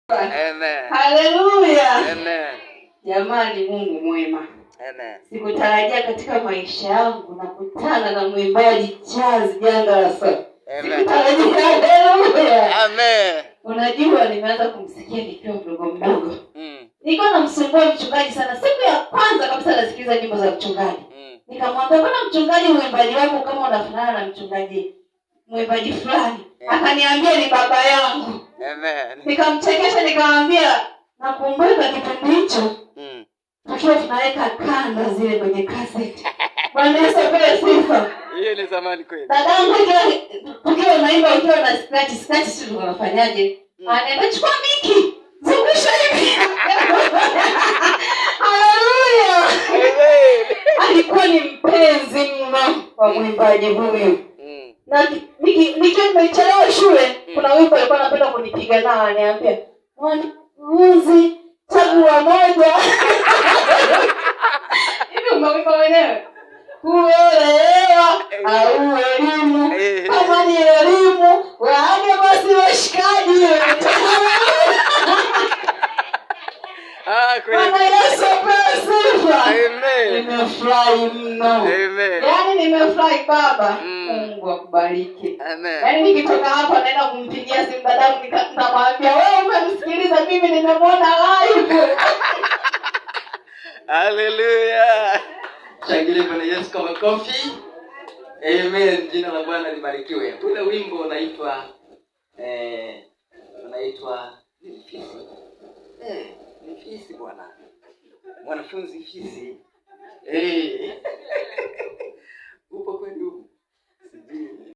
Amen. Haleluya. Amen. Jamani, Mungu mwema. Amen. Sikutarajia katika maisha yangu nakutana na mwimbaji Charles Jangalasa. Sikutarajia. Haleluya. Amen. Unajua nimeanza kumsikia nikiwa mdogo. Nilikuwa namsumbua mchungaji sana. Siku ya kwanza kabisa nasikiliza nyimbo za mchungaji. Nikamwambia, "Bwana mchungaji, mwimbaji wako kama unafanana na mchungaji mwimbaji fulani." Akaniambia ni baba yangu. Amen. Nikamchekesha nikamwambia, "Nakumbuka kipindi hicho." Tukiwa tunaweka kanda zile kwenye cassette. Bwana Yesu apewe sifa. Hiyo ni zamani kweli. Dadangu tukiwa unaimba ukiwa na scratch sisi tunafanyaje? Anaenda chukua miki. Zungusha hivi. Haleluya. Alikuwa ni mpenzi mno wa mwimbaji huyu. Na nikiwa nimechelewa shule, kuna wimbo alikuwa anapenda kunipiga nao, ananiambia, "Mwanafunzi, chagua moja." Hivi umewimba wenyewe? Kuelewa au elimu? Kama ni elimu, waage basi washikaji. Bwana Yesu apewe sifa. Amen. Nimefurahi mno. Amen. Yaani nimefurahi baba. Mungu akubariki. Amen. Yaani nikitoka hapa naenda kumpigia simu dadangu nikamwambia, "Wewe umemsikiliza, mimi nimemwona live." Haleluya. Shangilia Bwana Yesu kwa makofi. Amen. Jina la Bwana libarikiwe. Kuna wimbo unaitwa ni fisi bwana. Mwanafunzi fisi. Upo kweli huko? Sijui.